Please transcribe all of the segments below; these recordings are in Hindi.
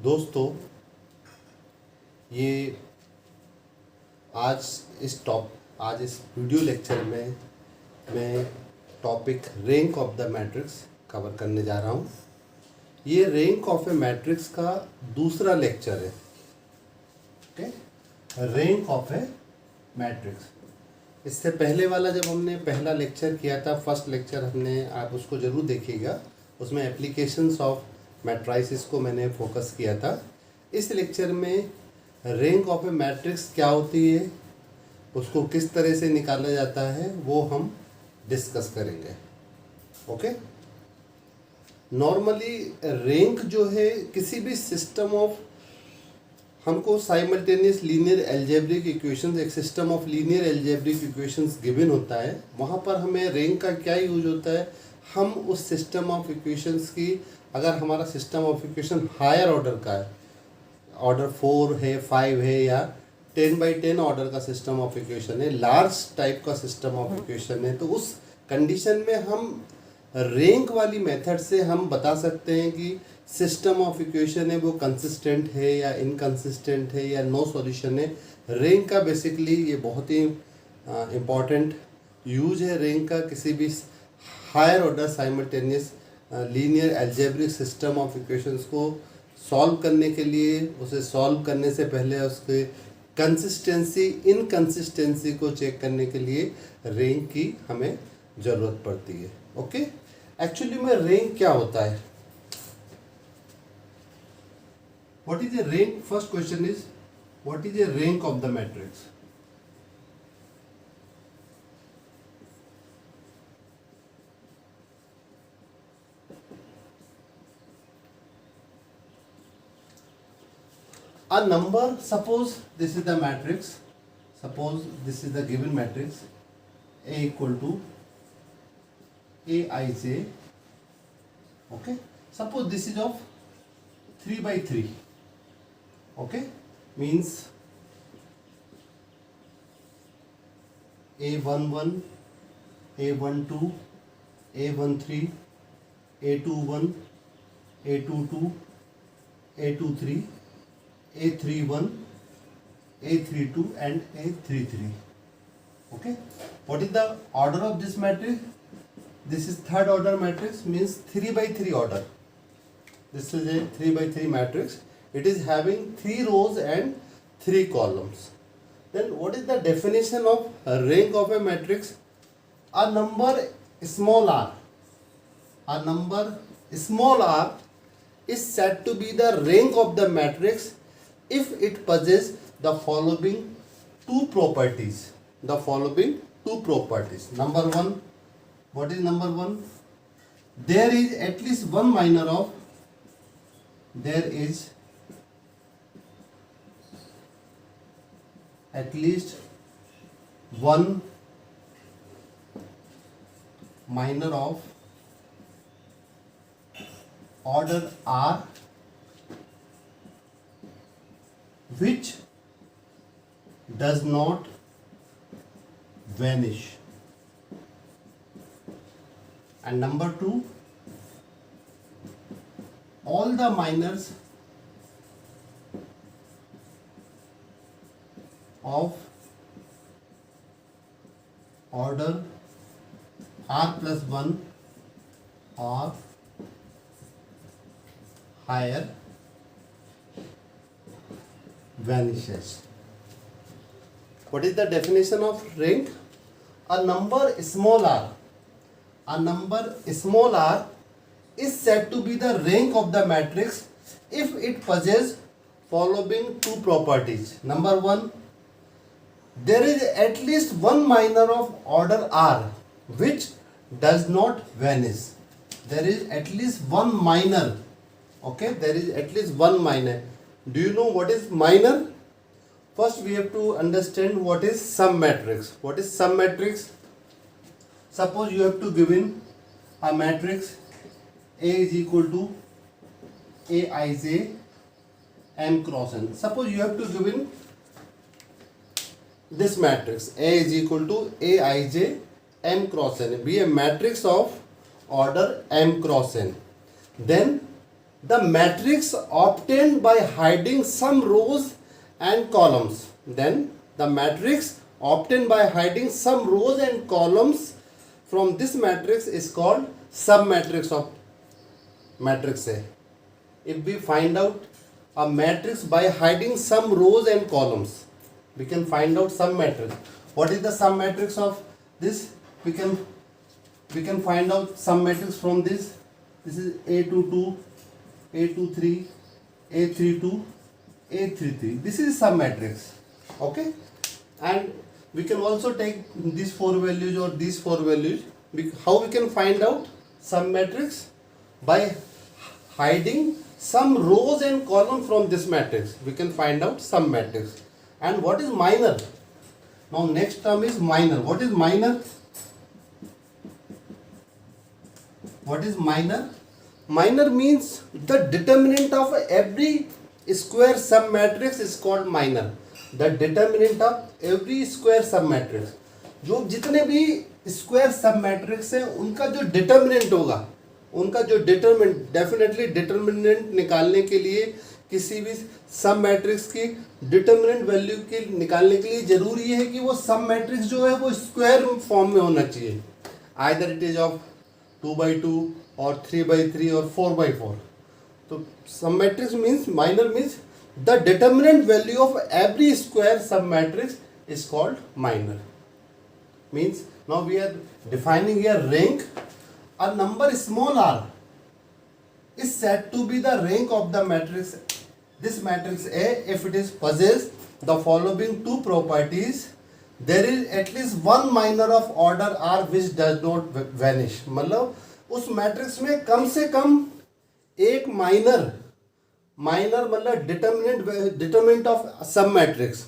दोस्तों, ये आज इस वीडियो लेक्चर में मैं topic rank of the matrix cover करने जा रहा हूँ। ये रैंक ऑफ ए मैट्रिक्स का दूसरा लेक्चर है। Okay, rank of a matrix. इससे पहले वाला जब हमने पहला लेक्चर किया था, फर्स्ट लेक्चर हमने, आप उसको ज़रूर देखिएगा, उसमें एप्लीकेशंस ऑफ मैट्राइसिस को मैंने फोकस किया था। इस लेक्चर में रैंक ऑफ ए मैट्रिक्स क्या होती है, उसको किस तरह से निकाला जाता है, वो हम डिस्कस करेंगे। ओके, नॉर्मली रैंक जो है किसी भी सिस्टम ऑफ, हमको साइमल्टेनियस लीनियर अलजेब्रिक इक्वेशंस, एक system of linear algebraic equations given होता है, वहाँ पर हमें रैंक का क्या यूज होता है। हम उस सिस्टम ऑफ इक्वेशंस की, अगर हमारा system of equation higher order का है, ऑर्डर 4 है, 5 है, या 10/10 ऑर्डर का सिस्टम ऑफ इक्वेशन है, लार्ज टाइप का सिस्टम ऑफ इक्वेशन है, तो उस कंडीशन में हम रैंक वाली मेथड से हम बता सकते हैं कि सिस्टम ऑफ इक्वेशन है वो कंसिस्टेंट है या इनकंसिस्टेंट है या नो सॉल्यूशन है। रैंक का बेसिकली ये बहुत ही इम्पॉर्टेंट यूज है। रैंक का किसी भी higher order simultaneous linear algebraic system of equations को सॉल्व करने के लिए, उसे सॉल्व करने से पहले उसके कंसिस्टेंसी इनकंसिस्टेंसी को चेक करने के लिए रैंक की हमें ज़रूरत पड़ती है। ओके, एक्चुअली में रैंक क्या होता है, what is A rank? First question is what is A rank of the matrix? A number, suppose this is the matrix, suppose this is the given matrix A equal to Aij. Okay, suppose this is of 3/3. Okay, means A11, A12, A13, A21, A22, A23, A31, A32 and A33. Okay, what is the order of this matrix? This is third order matrix, means 3/3 order. This is a 3/3 matrix. It is having 3 rows and 3 columns. Then what is the definition of a rank of a matrix? A number small r, a number small r is said to be the rank of the matrix if it possesses the following two properties. The following two properties. Number one, what is number one? There is at least one minor of, there is at least one minor of order R which does not vanish. And number two, all the minors of order R plus 1 or higher vanishes. What is the definition of rank? A number small r, a number small r is said to be the rank of the matrix if it possesses following two properties. Number one, there is at least one minor of order r which does not vanish. There is at least one minor. Okay, there is at least one minor. Do you know what is minor? First we have to understand what is sum matrix. What is sum matrix? Suppose you have to given a matrix A is equal to Aij m cross n. Suppose you have to given this matrix A is equal to Aij m cross n, be a matrix of order m cross n. Then the matrix obtained by hiding some rows and columns, then the matrix obtained by hiding some rows and columns from this matrix is called submatrix of matrix A. If we find out a matrix by hiding some rows and columns, we can find out submatrix. What is the submatrix of this? We can find out submatrix from this. This is A22, A23, A32, A33. This is submatrix. Okay, and we can also take these four values or these four values. How we can find out submatrix? By hiding some rows and columns from this matrix, we can find out submatrix. And what is minor? Now next term is minor. What is minor? What is minor? Minor means the determinant of every square submatrix is called minor. The determinant of every square submatrix, जो जितने भी स्क्वायर सब मैट्रिक्स हैं उनका जो डिटर्मिनेंट होगा, उनका जो डेफिनेटली डिटर्मिनेंट निकालने के लिए किसी भी सब मैट्रिक्स की डिटर्मिनेंट वैल्यू के निकालने के लिए जरूरी है कि वो सब मैट्रिक्स जो है वो स्क्वायर फॉर्म में होना चाहिए. आइदर इट इज ऑफ 2/2 और 3/3 और 4/4. तो सब matrix means minor means the determinant value of every square submatrix is called minor. Means now we are defining here rank. A number small r is said to be the rank of the matrix, this matrix A, if it is possess the following two properties. There is at least one minor of order r which does not vanish. मतलब उस मैट्रिक्स में कम से कम एक माइनर मतलब डिटर्मिनेंट ऑफ सब मैट्रिक्स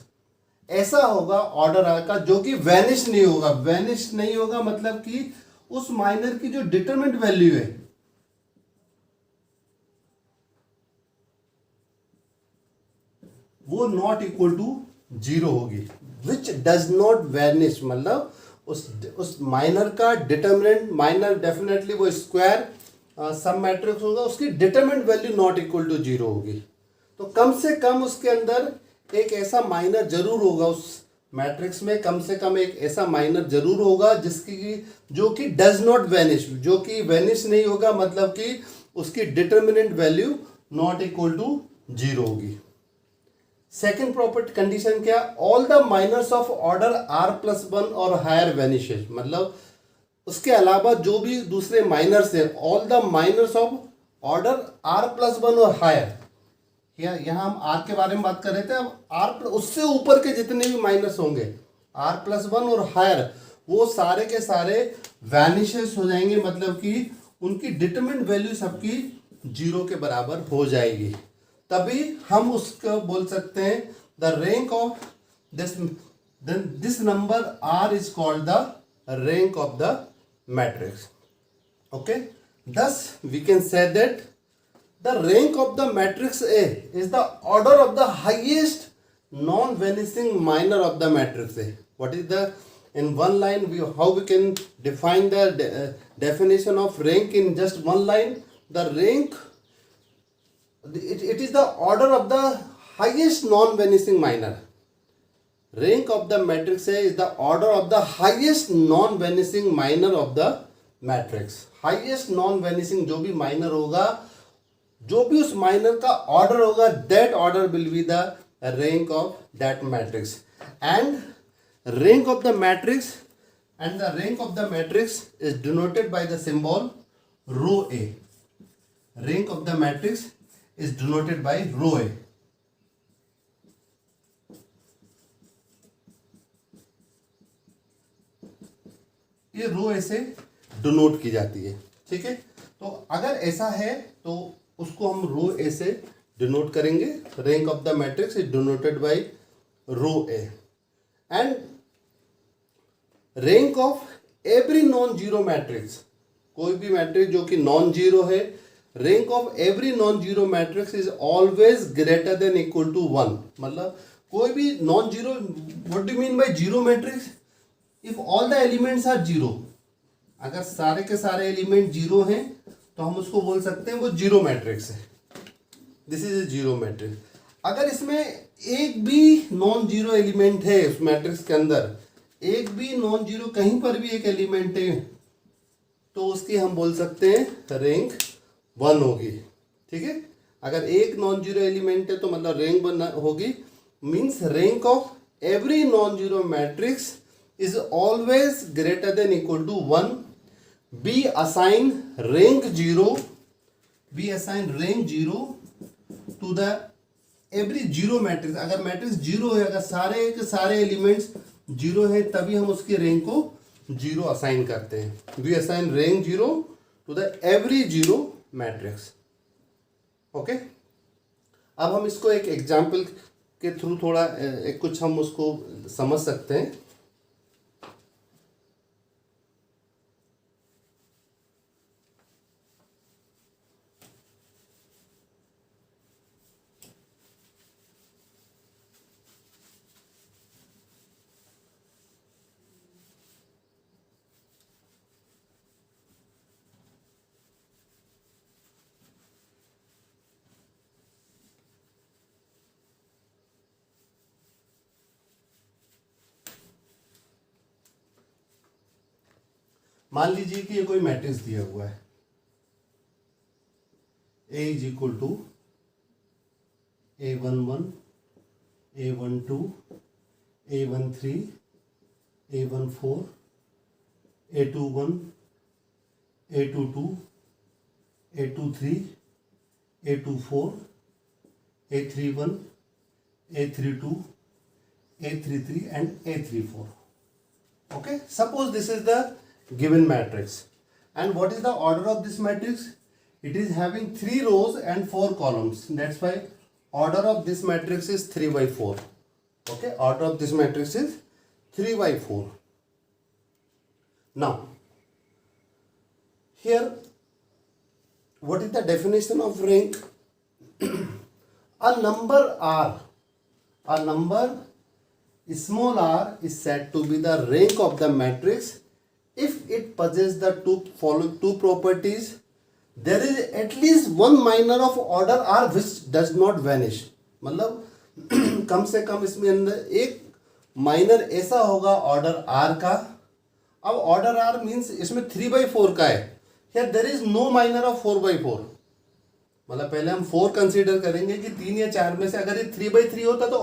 ऐसा होगा ऑर्डर आर का जो कि वैनिश नहीं होगा. वैनिश नहीं होगा मतलब कि उस माइनर की जो डिटर्मिनेंट वैल्यू है वो नॉट इक्वल टू 0 होगी. विच डज नॉट वैनिश मतलब उस माइनर का डिटर्मिनेंट, माइनर डेफिनेटली वो स्क्वायर सब मैट्रिक्स होगा, उसकी determinant value not equal to 0 होगी. तो कम से कम उसके अंदर एक ऐसा माइनर जरूर होगा, उस मैट्रिक्स में कम से कम एक ऐसा माइनर जरूर होगा जिसकी जो कि डज नॉट वैनिश, जो कि वैनिश नहीं होगा मतलब कि उसकी determinant value not equal to 0 होगी. सेकेंड प्रॉपर्टी कंडीशन क्या? All the minors of order r+1 और हायर वैनिशेस. मतलब उसके अलावा जो भी दूसरे माइनर्स हैं, all the minors of order r+1 और हायर. यहाँ हम r के बारे में बात कर रहे थे. अब r उससे ऊपर के जितने भी माइनर्स होंगे r+1 और हायर, वो सारे के सारे वैनिशेस हो जाएंगे. मतलब कि उनकी डिटरमिनेंट वैल्यू सबकी 0 के बराबर हो जाएगी. तभी हम उसको बोल सकते हैं the rank of this number r is called the rank of the matrix. Okay, thus we can say that the rank of the matrix A is the order of the highest non-vanishing minor of the matrix A. What is the, in one line how we can define the definition of rank in just one line? The rank, it is the order of the highest non-vanishing minor. Rank of the matrix A is the order of the highest non-vanishing minor of the matrix. Highest non-vanishing जो भी minor होगा, जो भी उस minor का order होगा, that order will be the rank of that matrix. And rank of the matrix is denoted by the symbol rho A. Rank of the matrix is denoted by rho A. ये रो ऐसे डिनोट की जाती है. ठीक है, तो अगर ऐसा है तो उसको हम रो ए से डिनोट करेंगे. Rank of the matrix is denoted by rho A. And rank of every non zero matrix, कोई भी मैट्रिक्स जो कि नॉन जीरो है, rank of every non zero matrix is always greater than equal to 1. मतलब कोई भी non zero, what do mean by zero matrix? If all the elements are zero, अगर सारे के सारे एलिमेंट जीरो हैं तो हम उसको बोल सकते हैं वो जीरो मैट्रिक्स है. This is a zero matrix. अगर इसमें एक भी नॉन जीरो एलिमेंट है उस मैट्रिक्स के अंदर, एक भी नॉन जीरो कहीं पर भी एक एलिमेंट है, तो उसकी हम बोल सकते हैं रैंक 1 होगी। ठीक है, अगर एक नॉन जीरो एलिमेंट है तो मतलब रैंक 1 होगी। Means rank of every non zero matrix is always greater than equal to 1। Be assign rank 0, be assign rank 0 to the every zero matrix. अगर मैट्रिक्स जीरो है, अगर सारे के सारे एलिमेंट्स जीरो है, तभी हम उसकी रैंक को जीरो असाइन करते हैं। We assign rank 0 to the every zero matrix. Okay, अब हम इसको एक एग्जाम्पल के थ्रू थोड़ा कुछ हम उसको समझ सकते हैं। मान लीजिए कि ये कोई मैट्रिक्स दिया हुआ है, A is equal to A11, A12, A13, A14, A21, A22, A23, A24, A31, A32, A33 and A34. Okay, suppose this is the given matrix, and what is the order of this matrix? It is having 3 rows and 4 columns. That's why order of this matrix is 3 by 4. Okay, order of this matrix is 3 by 4. Now here, what is the definition of rank? A number r, a number small r is said to be the rank of the matrix if it possesses the following two properties. There is at least one minor of order r which does not vanish. मतलब कम से कम इसमें अंदर एक माइनर ऐसा होगा ऑर्डर r का। अब ऑर्डर r मीन्स इसमें 3/4 का है। Here there is no minor of 4/4। मतलब पहले हम 4 कंसीडर करेंगे कि 3 या 4 में से अगर ये 3/3 होता तो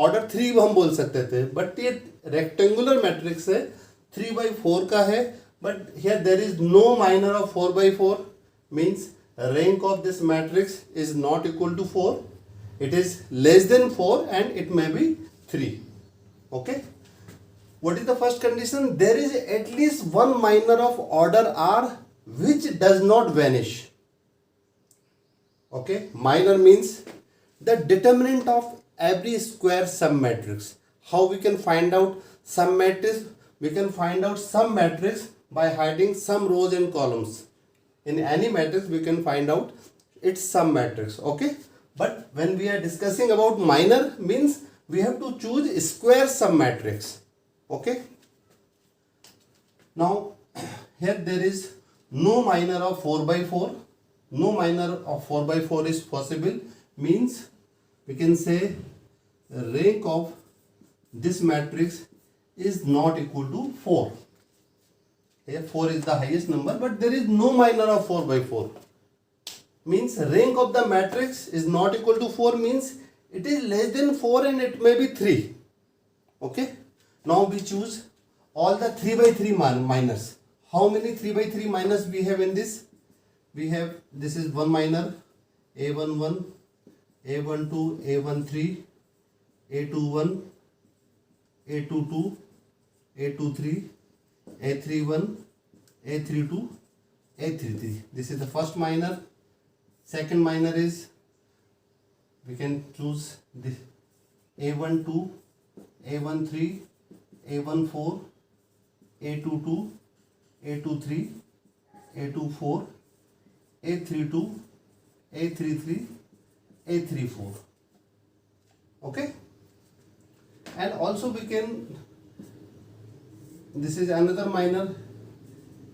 ऑर्डर 3 हम बोल सकते थे, बट ये रेक्टेंगुलर मैट्रिक्स है, 3/4 का है, but here there is no minor of 4/4। Means rank of this matrix is not equal to 4, it is less than 4 and it may be 3। Okay, what is the first condition? There is at least one minor of order r which does not vanish. Okay, minor means the determinant of every square submatrix. How we can find out some matrix? We can find out some matrix by hiding some rows and columns. In any matrix we can find out its sum matrix. Okay, but when we are discussing about minor means we have to choose square submatrix. Okay, now here there is no minor of 4/4. No minor of 4/4 is possible, means we can say rank of this matrix is not equal to 4. Here 4 is the highest number, but there is no minor of 4/4. Means rank of the matrix is not equal to 4, means it is less than 4 and it may be 3. Okay, now we choose all the 3/3 minors. How many 3/3 minors we have in this? We have, this is one minor, A11, A12, A13, A21, A22, A23, A31, A32, A33. This is the first minor. Second minor is, we can choose this A12, A13, A14, A22, A23, A24, A32, A33, A34. Okay, and also we can, this is another minor,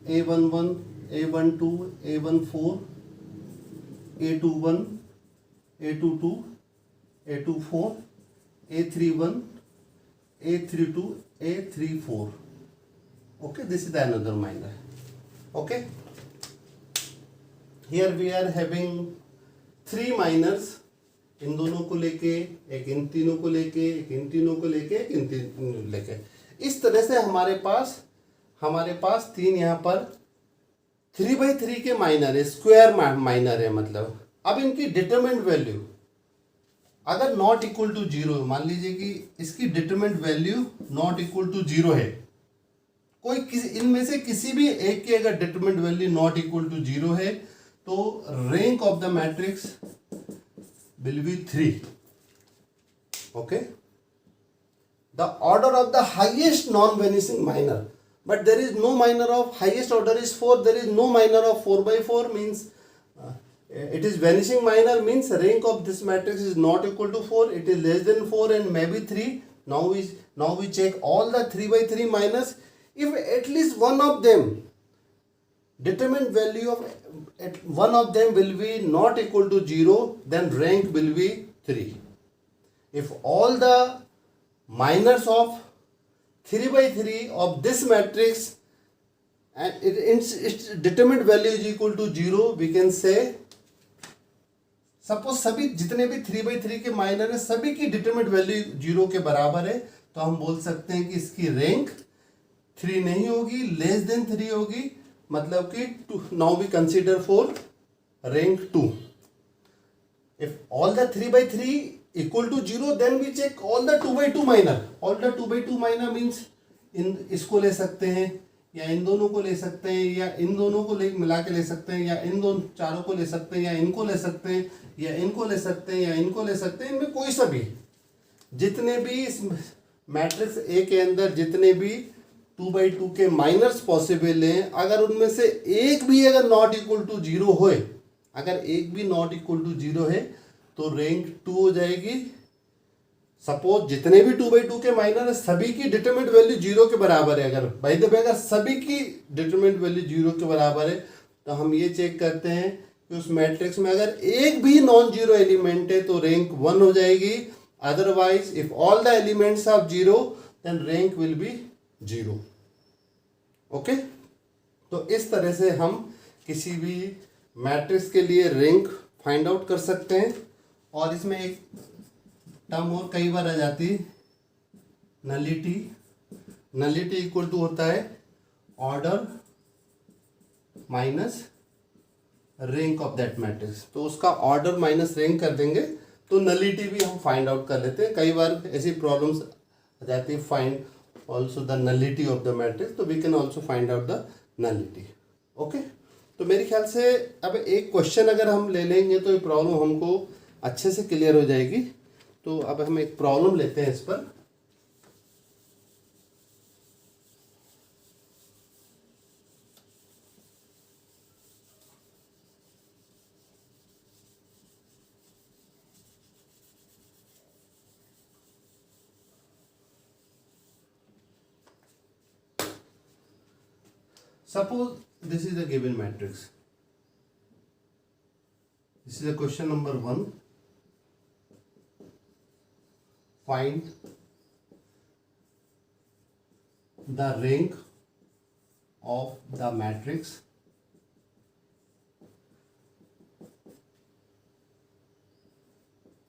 A11, A12, A14, A21, A22, A24, A31, A32, A34. Okay, this is another minor. Okay, here we are having 3 minors. इन दोनों को लेके, एक इन तीनों को लेके, एक इन तीनों को लेके, एक इन तीनों को लेके, इस तरह से हमारे पास 3 यहाँ पर 3/3 के माइनर है, स्क्वायर माइनर है मतलब। अब इनकी डिटरमिनेंट वैल्यू अगर नॉट इक्वल टू 0, मान लीजिए कि इसकी determinant value not equal to 0 है, कोई किसी इनमें से किसी भी एक की अगर determinant value not equal to 0 है तो rank of the matrix will be 3. Okay, the order of the highest non-vanishing minor, but there is no minor of highest order is 4. There is no minor of 4/4 means it is vanishing minor, means rank of this matrix is not equal to 4. It is less than 4 and maybe 3. Now we check all the 3/3 minors. If at least one of them determined value of one of them will be not equal to 0, then rank will be 3. If all the minors of 3/3 of this matrix and its determined value is equal to 0, we can say, suppose सभी जितने भी 3/3 के माइनर है सभी की डिटरमिनेंट वैल्यू 0 के बराबर है, तो हम बोल सकते हैं कि इसकी रैंक 3 नहीं होगी, लेस देन 3 होगी, मतलब कि 2. Now we consider for rank 2. If all the 3/3 equal to 0, then we check all the 2/2 minor. All the 2/2 minor means इसको ले सकते हैं, या इन दोनों को ले सकते हैं, या इन दोनों को मिला के ले सकते हैं, या इन दोनों चारों को ले सकते हैं, या इनको ले सकते हैं, या इनको ले सकते हैं, या इनको ले सकते हैं. इनमें कोई सा भी जितने भी इस मैट्रिक्स ए के अंदर जितने भी 2/2 के माइनर्स पॉसिबल हैं, अगर उनमें से एक भी अगर नॉट इक्वल टू 0 हो, अगर एक भी नॉट इक्वल टू 0 है तो रैंक 2 हो जाएगी. सपोज जितने भी 2/2 के माइनर है सभी की डिटरमिनेंट वैल्यू 0 के बराबर है. अगर बाय द वे अगर सभी की डिटरमिनेंट वैल्यू 0 के बराबर है तो हम ये चेक करते हैं कि उस मैट्रिक्स में अगर एक भी नॉन जीरो एलिमेंट है तो रैंक 1 हो जाएगी. Otherwise if all the elements are 0 then rank will be 0. Okay, तो इस तरह से हम किसी भी मैट्रिक्स के लिए रैंक फाइंड आउट कर सकते हैं. और इसमें एक टर्म और कई बार आ जाती है, नलिटी. नलिटी इक्वल टू होता है order minus rank of that matrix. तो उसका ऑर्डर माइनस रैंक कर देंगे तो नलिटी भी हम फाइंड आउट कर लेते हैं. कई बार ऐसी प्रॉब्लम्स आ जाती है, find also the nullity of the matrix, तो we can also find out the nullity. Okay, तो मेरे ख्याल से अब एक क्वेश्चन अगर हम ले लेंगे तो ये प्रॉब्लम हमको अच्छे से क्लियर हो जाएगी. तो अब हम एक प्रॉब्लम लेते हैं इस पर. Suppose this is a given matrix. This is a question number 1. Find the rank of the matrix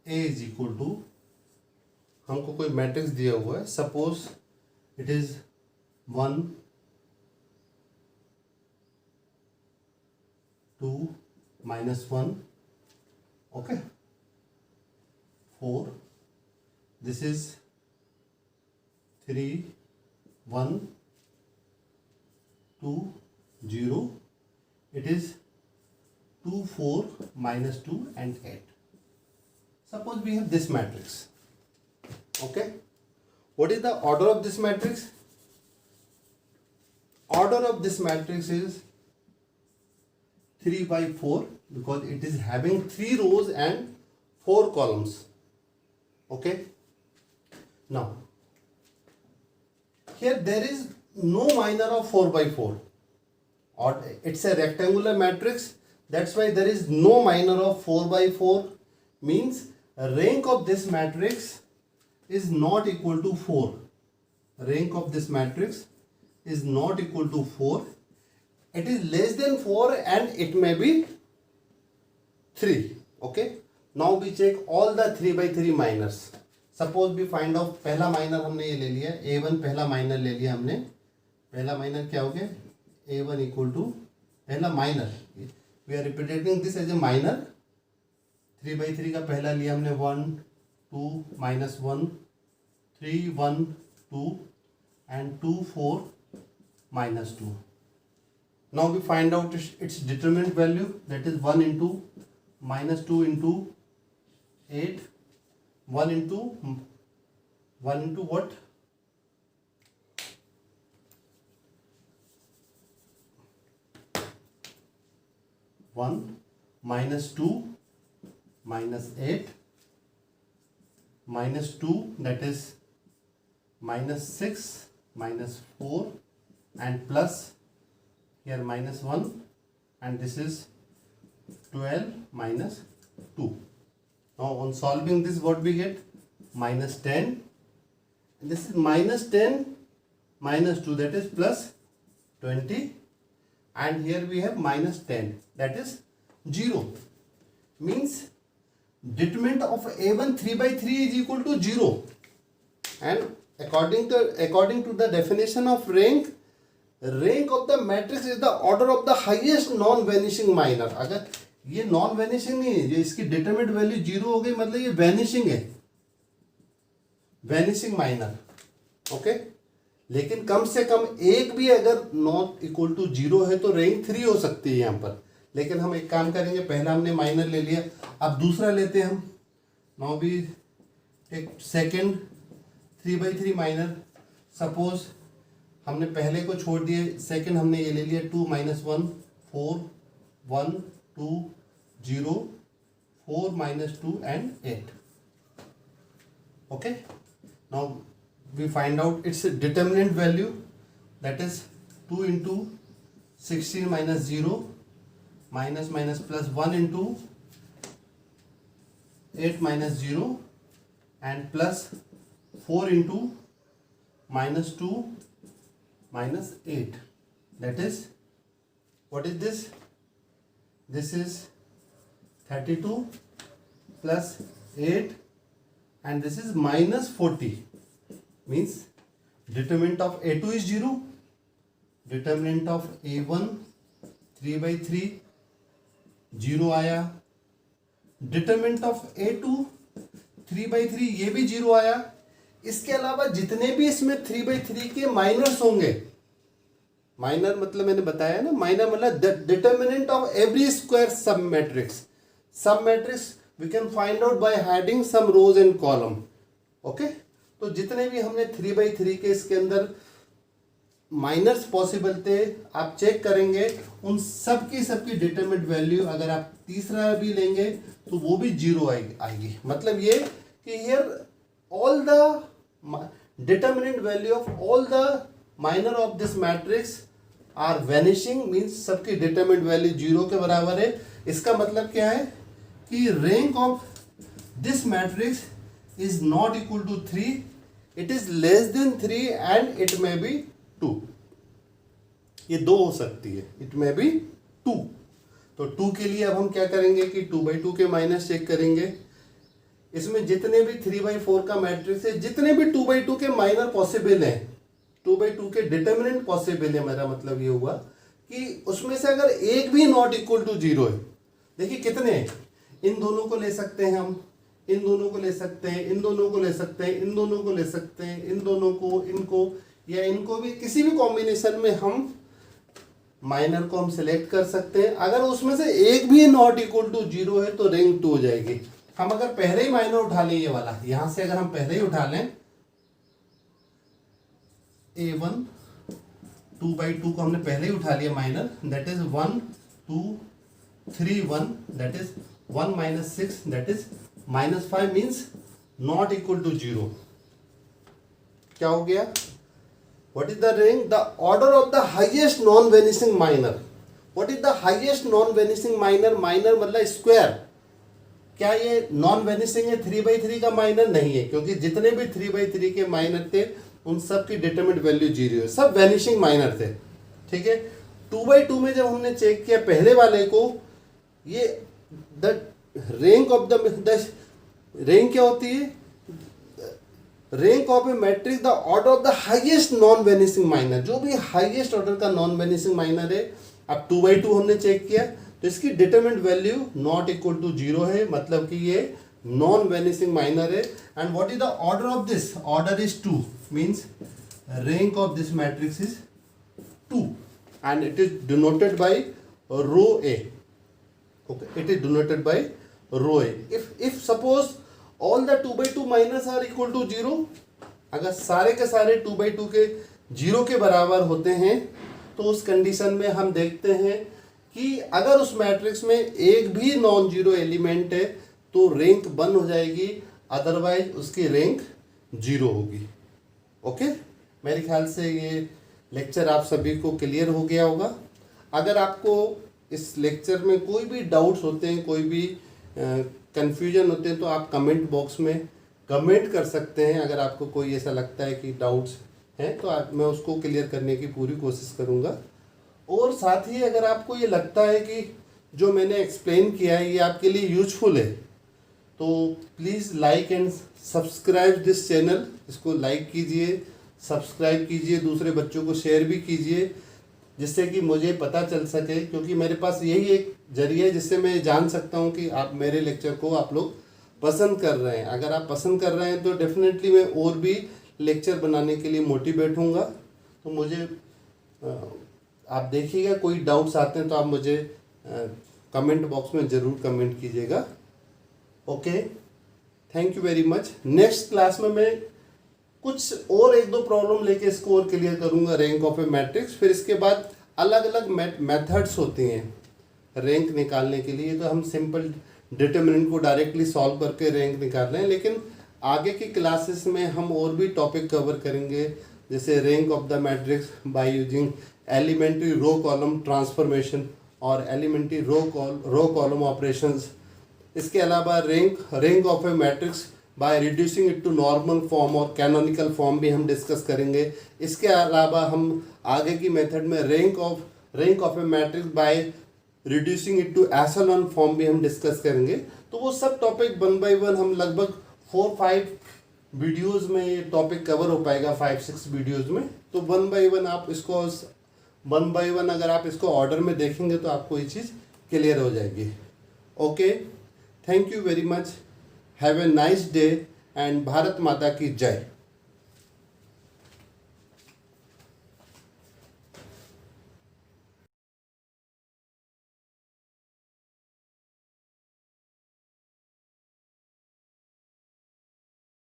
A is equal to, हमको कोई मैट्रिक्स दिया हुआ है, suppose it is 1 2 -1, okay, 4, this is 3 1 2 0, it is 2 4 -2 and 8. Suppose we have this matrix. Okay, what is the order of this matrix? Order of this matrix is 3/4 because it is having 3 rows and 4 columns. Okay, now here there is no minor of 4/4, or it's a rectangular matrix, that's why there is no minor of 4/4 means rank of this matrix is not equal to 4. Rank of this matrix is not equal to 4. It is less than 4 and it may be 3. Okay. Now we check all the 3 by 3 minors. Suppose we find out, पहला माइनर हमने ये ले लिया a1, पहला माइनर ले लिया हमने. पहला माइनर क्या हो गया? a1 इक्वल टू पहला minor. We are representing this as a minor. 3 by 3 का पहला लिया हमने 1 2 minus 1 3 1 2 and 2 4 minus 2. Now we find out its determinant value, that is 1 into minus 2 into 8, 1 into what? 1 minus 2 minus 8 minus 2, that is minus 6 minus 4 and plus here minus 1, and this is 12 minus 2. Now on solving this, what we get? Minus 10. This is minus 10 minus 2, that is plus 20, and here we have minus 10, that is 0. Means determinant of a1 3 by 3 is equal to 0. And according to the definition of rank of the matrix is the order of the highest non vanishing minor. अगर ये नॉन वैनिशिंग नहीं है, जो इसकी डिटरमिनेंट वैल्यू 0 हो गई, मतलब ये वैनिशिंग है, वैनिशिंग माइनर. ओके. लेकिन कम से कम एक भी अगर नॉट इक्वल टू 0 है तो रैंक 3 हो सकती है यहाँ पर. लेकिन हम एक काम करेंगे, पहला हमने माइनर ले लिया, अब दूसरा लेते हैं हम. Now we take second 3 by 3 minor. Suppose हमने पहले को छोड़ दिए, सेकंड हमने ये ले लिया 2 minus 1 4 1 2 0 4 minus 2 and 8. Okay. Now we find out its determinant value, that is 2 into 16 minus 0 minus minus plus 1 into 8 minus 0 and plus 4 into minus 2 minus 8, that is, what is this? This is 32 plus 8 and this is minus 40. Means determinant of a2 is 0, determinant of a1 3 by 3 0 आया, determinant of a2 3 by 3 ये भी 0 आया. इसके अलावा जितने भी इसमें 3 by 3 के माइनर्स होंगे, माइनर मतलब मैंने बताया ना, माइनर मतलब determinant of every square sub matrix. Sub matrix we can find out by hiding some rows and column. Okay. तो जितने भी हमने 3 by 3 के इसके अंदर माइनर्स पॉसिबल थे, आप चेक करेंगे उन सब की डिटरमिनेंट वैल्यू, अगर आप तीसरा भी लेंगे तो वो भी 0 आएगी. मतलब ये कि here all the determinant value of all the minor of this matrix are vanishing, means सबकी determinant value 0 के बराबर है. इसका मतलब क्या है कि rank of this matrix is not equal to 3, it is less than 3 and it may be 2. ये 2 हो सकती है, it may be 2. तो 2 के लिए अब हम क्या करेंगे कि 2 by 2 के माइनस चेक करेंगे. इसमें जितने भी 3 by 4 का मैट्रिक्स है, जितने भी 2 by 2 के माइनर पॉसिबल हैं, 2 by 2 के डिटर्मिनेंट पॉसिबल है, मेरा मतलब ये हुआ कि उसमें से अगर एक भी नॉट इक्वल टू 0 है, देखिए कितने हैं, इन दोनों को ले सकते हैं हम, इन दोनों को ले सकते हैं, इन दोनों को ले सकते हैं, इन दोनों को ले सकते हैं, इन दोनों को, इनको या इनको भी, किसी भी कॉम्बिनेशन में हम माइनर को हम सिलेक्ट कर सकते हैं. अगर उसमें से एक भी नॉट इक्वल टू 0 है तो रैंक 2 हो जाएगी. हम अगर पहले ही माइनर उठा लें, ये वाला यहां से अगर हम पहले ही उठा लें a1 2 by 2 को हमने पहले ही उठा लिया minor, that is 1 2 3 1, that is 1 minus 6, that is minus 5, means not equal to 0. क्या हो गया? What is the rank? The order of the highest non vanishing minor. What is the highest non vanishing minor? Minor मतलब स्क्वायर. क्या ये नॉन वेनिशिंग है 3/3 का माइनर? नहीं है, क्योंकि जितने भी 3/3 के माइनर थे उन सब की डिटरमिनेंट वैल्यू 0 है, सब वेनिशिंग माइनर थे। ठीक है, 2/2 में जब हमने चेक किया पहले वाले को, ये the rank of the rank क्या होती है? Rank of a matrix the order of the highest non vanishing minor, जो भी हाईएस्ट ऑर्डर का नॉन वेनिशिंग माइनर है। अब 2/2 हमने चेक किया तो इसकी determinant value not equal to 0 है, मतलब कि ये नॉन वेनिशिंग माइनर है। And what is the order of this? Order is 2, means rank of this matrix is 2 and it is denoted by row A. Okay, it is denoted by row A. If suppose all the 2/2 minors are equal to 0, अगर सारे के सारे 2/2 के 0 के बराबर होते हैं तो उस कंडीशन में हम देखते हैं कि अगर उस मैट्रिक्स में एक भी नॉन जीरो एलिमेंट है तो रैंक 1 हो जाएगी, अदरवाइज उसकी रैंक 0 होगी। ओके, मेरे ख्याल से ये लेक्चर आप सभी को क्लियर हो गया होगा। अगर आपको इस लेक्चर में कोई भी डाउट्स होते हैं, कोई भी कंफ्यूजन होते हैं, तो आप कमेंट बॉक्स में कमेंट कर सकते हैं। अगर आपको कोई ऐसा लगता है कि डाउट्स हैं तो मैं उसको क्लियर करने की पूरी कोशिश करूँगा। और साथ ही अगर आपको ये लगता है कि जो मैंने एक्सप्लेन किया है ये आपके लिए यूजफुल है, तो please like and subscribe this channel. इसको लाइक कीजिए, सब्सक्राइब कीजिए, दूसरे बच्चों को शेयर भी कीजिए, जिससे कि मुझे पता चल सके, क्योंकि मेरे पास यही एक जरिया है जिससे मैं जान सकता हूँ कि आप मेरे लेक्चर को आप लोग पसंद कर रहे हैं। अगर आप पसंद कर रहे हैं तो डेफिनेटली मैं और भी लेक्चर बनाने के लिए मोटिवेट होऊंगा। तो मुझे आप देखिएगा, कोई डाउट्स आते हैं तो आप मुझे कमेंट बॉक्स में ज़रूर कमेंट कीजिएगा। Okay, thank you very much. Next class में मैं कुछ और 1-2 प्रॉब्लम लेके इसको और क्लियर करूंगा, रैंक ऑफ ए मैट्रिक्स। फिर इसके बाद अलग अलग मेथड्स होती हैं रैंक निकालने के लिए। तो हम सिंपल डिटरमिनेंट को डायरेक्टली सॉल्व करके रैंक निकाल रहे हैं, लेकिन आगे की क्लासेस में हम और भी टॉपिक कवर करेंगे, जैसे rank of the matrix by using elementary row column transformation और एलिमेंट्री रो कॉलम ऑपरेशंस। इसके अलावा rank of a matrix by reducing it to normal form और कैनोनिकल फॉर्म भी हम डिस्कस करेंगे। इसके अलावा हम आगे की मेथड में rank of a matrix by reducing it to echelon form भी हम डिस्कस करेंगे। तो वो सब टॉपिक 1 बाय 1 हम लगभग 4-5 वीडियोस में ये टॉपिक कवर हो पाएगा, 5-6 वीडियोस में। तो 1 बाय 1 आप इसको 1 बाय 1 अगर आप इसको ऑर्डर में देखेंगे तो आपको ये चीज़ क्लियर हो जाएगी। Okay, thank you very much, have a nice day and Bharat माता की जय।